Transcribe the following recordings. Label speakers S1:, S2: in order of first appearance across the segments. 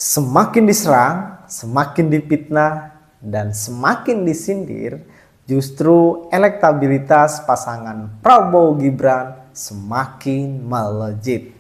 S1: Semakin diserang, semakin difitnah, dan semakin disindir, justru elektabilitas pasangan Prabowo Gibran semakin melejit.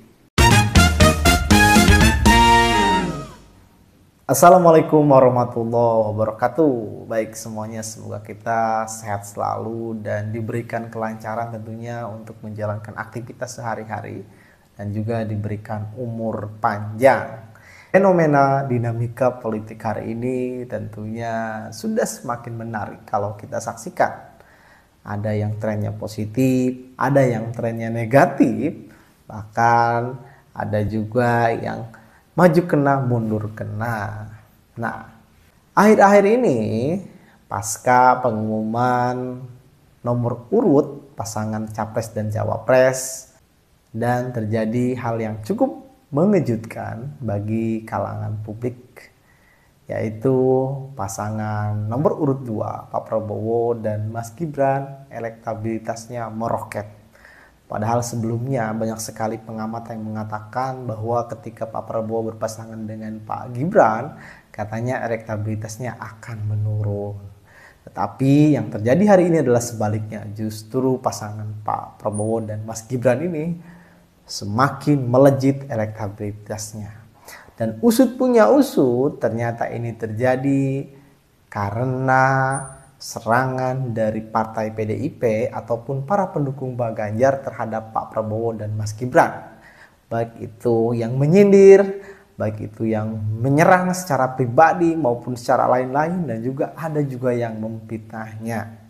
S1: Assalamualaikum warahmatullahi wabarakatuh. Baik semuanya, semoga kita sehat selalu dan diberikan kelancaran tentunya untuk menjalankan aktivitas sehari-hari dan juga diberikan umur panjang. Fenomena dinamika politik hari ini tentunya sudah semakin menarik kalau kita saksikan. Ada yang trennya positif, ada yang trennya negatif, bahkan ada juga yang maju kena, mundur kena. Nah, akhir-akhir ini pasca pengumuman nomor urut pasangan capres dan cawapres dan terjadi hal yang cukup mengejutkan bagi kalangan publik, yaitu pasangan nomor urut 2 Pak Prabowo dan Mas Gibran elektabilitasnya meroket. Padahal sebelumnya banyak sekali pengamat yang mengatakan bahwa ketika Pak Prabowo berpasangan dengan Pak Gibran, katanya elektabilitasnya akan menurun. Tetapi yang terjadi hari ini adalah sebaliknya, justru pasangan Pak Prabowo dan Mas Gibran ini semakin melejit elektabilitasnya. Dan usut punya usut, ternyata ini terjadi karena serangan dari partai PDIP ataupun para pendukung Pak Ganjar terhadap Pak Prabowo dan Mas Gibran. Baik itu yang menyindir, baik itu yang menyerang secara pribadi maupun secara lain-lain, dan juga ada juga yang memfitnahnya.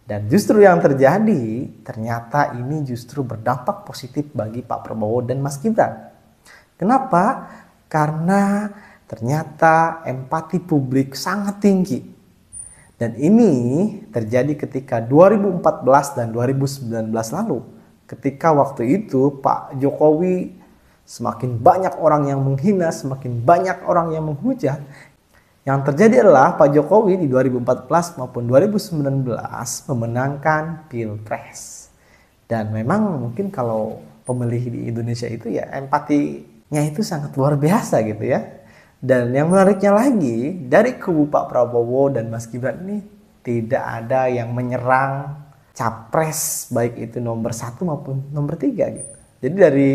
S1: Dan justru yang terjadi, ternyata ini justru berdampak positif bagi Pak Prabowo dan Mas Gibran. Kenapa? Karena ternyata empati publik sangat tinggi. Dan ini terjadi ketika 2014 dan 2019 lalu. Ketika waktu itu Pak Jokowi semakin banyak orang yang menghina, semakin banyak orang yang menghujat. Yang terjadi adalah Pak Jokowi di 2014 maupun 2019 memenangkan Pilpres. Dan memang mungkin kalau pemilih di Indonesia itu ya empatinya itu sangat luar biasa gitu ya. Dan yang menariknya lagi, dari kubu Pak Prabowo dan Mas Gibran ini tidak ada yang menyerang capres baik itu nomor 1 maupun nomor 3 gitu. Jadi dari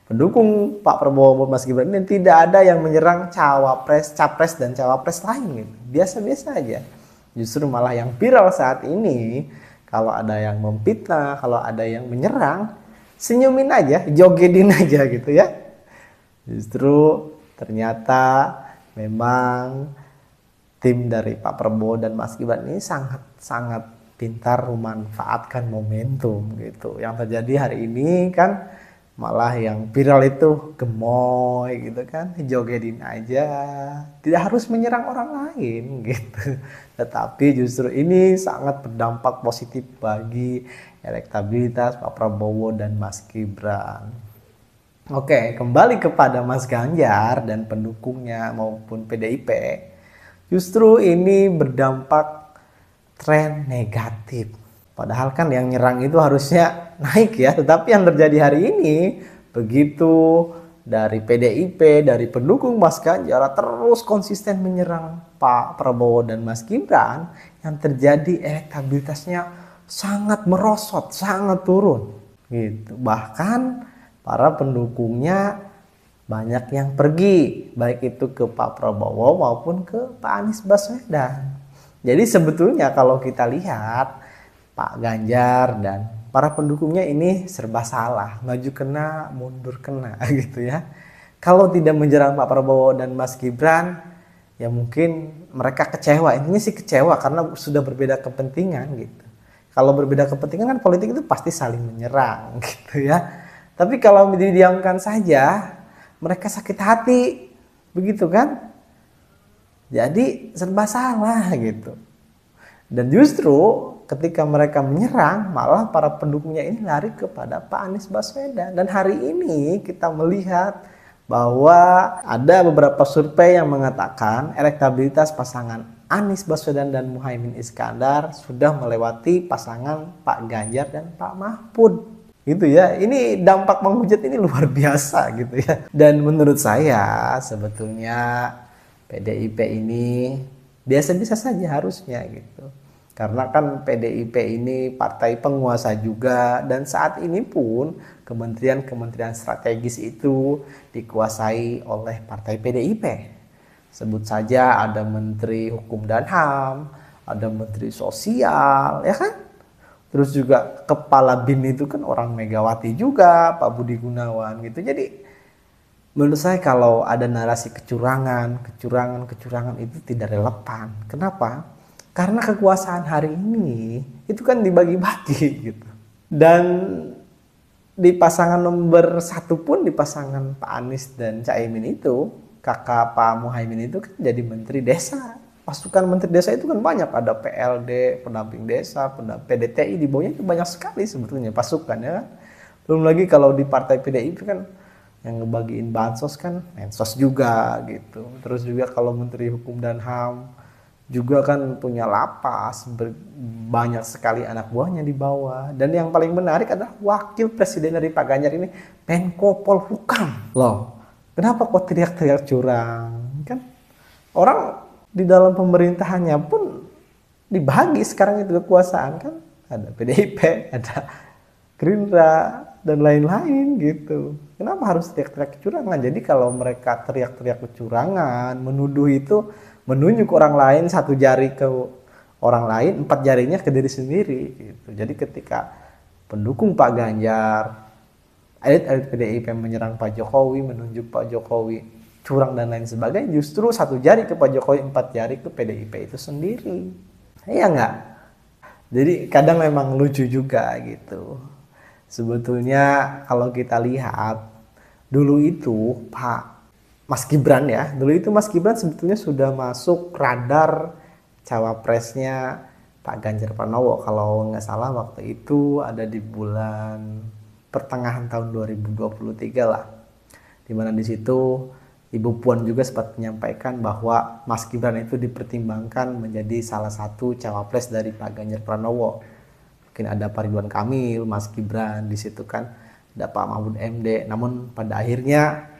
S1: pendukung Pak Prabowo dan Mas Gibran ini tidak ada yang menyerang capres dan cawapres lain gitu. Biasa-biasa aja. Justru malah yang viral saat ini, kalau ada yang memfitnah, kalau ada yang menyerang, senyumin aja, jogetin aja gitu ya. Justru ternyata memang tim dari Pak Prabowo dan Mas Gibran ini sangat pintar memanfaatkan momentum gitu. Yang terjadi hari ini kan malah yang viral itu gemoy gitu kan, jogetin aja, tidak harus menyerang orang lain gitu. Tetapi justru ini sangat berdampak positif bagi elektabilitas Pak Prabowo dan Mas Gibran. Oke, kembali kepada Mas Ganjar dan pendukungnya maupun PDIP, justru ini berdampak tren negatif. Padahal kan yang nyerang itu harusnya naik ya, tetapi yang terjadi hari ini begitu dari PDIP, dari pendukung Mas Ganjar terus konsisten menyerang Pak Prabowo dan Mas Gibran, yang terjadi elektabilitasnya sangat merosot, sangat turun gitu. Bahkan para pendukungnya banyak yang pergi, baik itu ke Pak Prabowo maupun ke Pak Anies Baswedan. Jadi sebetulnya kalau kita lihat, Pak Ganjar dan para pendukungnya ini serba salah, maju kena, mundur kena gitu ya. Kalau tidak menyerang Pak Prabowo dan Mas Gibran, ya mungkin mereka kecewa. Intinya sih kecewa karena sudah berbeda kepentingan gitu. Kalau berbeda kepentingan kan politik itu pasti saling menyerang gitu ya. Tapi kalau didiamkan saja, mereka sakit hati, begitu kan? Jadi serba salah gitu. Dan justru ketika mereka menyerang, malah para pendukungnya ini lari kepada Pak Anies Baswedan. Dan hari ini kita melihat bahwa ada beberapa survei yang mengatakan elektabilitas pasangan Anies Baswedan dan Muhaimin Iskandar sudah melewati pasangan Pak Ganjar dan Pak Mahfud gitu ya. Ini dampak menghujat ini luar biasa gitu ya. Dan menurut saya sebetulnya PDIP ini biasa-biasa saja harusnya gitu. Karena kan PDIP ini partai penguasa juga, dan saat ini pun kementerian-kementerian strategis itu dikuasai oleh partai PDIP. Sebut saja ada Menteri Hukum dan HAM, ada Menteri Sosial, ya kan? Terus juga kepala BIN itu kan orang Megawati juga, Pak Budi Gunawan gitu. Jadi menurut saya kalau ada narasi kecurangan itu tidak relevan. Kenapa? Karena kekuasaan hari ini itu kan dibagi-bagi gitu. Dan di pasangan nomor 1 pun, di pasangan Pak Anies dan Caimin itu, kakak Pak Muhaimin itu kan jadi Menteri Desa. Pasukan Menteri Desa itu kan banyak, ada PLD, pendamping desa, PDTI, di bawahnya itu banyak sekali sebetulnya pasukannya kan. Belum lagi kalau di partai PDIP kan yang ngebagiin bansos kan Mensos juga gitu. Terus juga kalau Menteri Hukum dan HAM juga kan punya lapas, banyak sekali anak buahnya di bawah. Dan yang paling menarik adalah wakil presiden dari Pak Ganjar ini Menko Polhukam. Loh, kenapa kok teriak-teriak curang? Kan orang di dalam pemerintahannya pun dibagi sekarang itu kekuasaan kan. Ada PDIP, ada Gerindra, dan lain-lain gitu. Kenapa harus teriak-teriak kecurangan? Jadi kalau mereka teriak-teriak kecurangan, menuduh itu menunjuk orang lain, 1 jari ke orang lain, 4 jarinya ke diri sendiri gitu. Jadi ketika pendukung Pak Ganjar, elit-elit PDIP menyerang Pak Jokowi, menunjuk Pak Jokowi curang dan lain sebagainya, justru 1 jari ke Pak Jokowi, 4 jari ke PDIP itu sendiri. Iya enggak? Jadi kadang memang lucu juga gitu. Sebetulnya kalau kita lihat dulu itu Mas Gibran ya, dulu itu Mas Gibran sebetulnya sudah masuk radar cawapresnya Pak Ganjar Pranowo. Kalau nggak salah waktu itu ada di bulan pertengahan tahun 2023 lah, dimana di situ Ibu Puan juga sempat menyampaikan bahwa Mas Gibran itu dipertimbangkan menjadi salah satu cawapres dari Pak Ganjar Pranowo. Mungkin ada Pak Ridwan Kamil, Mas Gibran, di situ kan ada Pak Mahfud MD. Namun pada akhirnya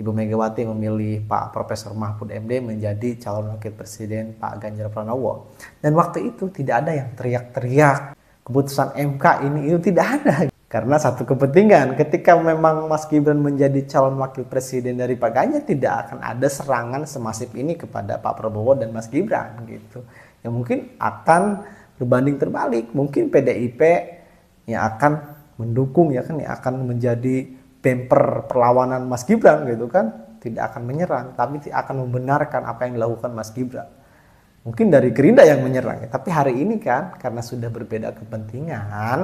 S1: Ibu Megawati memilih Pak Profesor Mahfud MD menjadi calon wakil presiden Pak Ganjar Pranowo. Dan waktu itu tidak ada yang teriak-teriak keputusan MK ini, itu tidak ada. Karena satu kepentingan, ketika memang Mas Gibran menjadi calon wakil presiden dari Pak Ganjar, tidak akan ada serangan semasif ini kepada Pak Prabowo dan Mas Gibran gitu. Yang mungkin akan berbanding terbalik, mungkin PDIP yang akan mendukung ya kan, yang akan menjadi bemper perlawanan Mas Gibran gitu kan, tidak akan menyerang, tapi akan membenarkan apa yang dilakukan Mas Gibran. Mungkin dari Gerindra yang menyerang ya, tapi hari ini kan karena sudah berbeda kepentingan,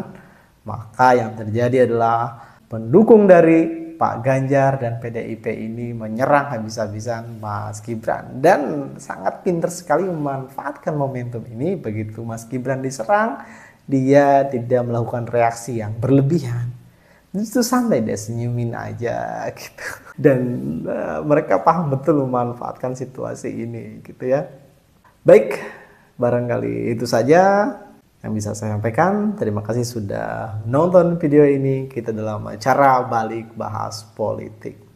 S1: maka yang terjadi adalah pendukung dari Pak Ganjar dan PDIP ini menyerang habis-habisan Mas Gibran. Dan sangat pintar sekali memanfaatkan momentum ini. Begitu Mas Gibran diserang, dia tidak melakukan reaksi yang berlebihan. Justru santai deh, senyumin aja gitu. Dan mereka paham betul memanfaatkan situasi ini gitu ya. Baik, barangkali itu saja yang bisa saya sampaikan. Terima kasih sudah nonton video ini. Kita dalam acara Balik Bahas Politik.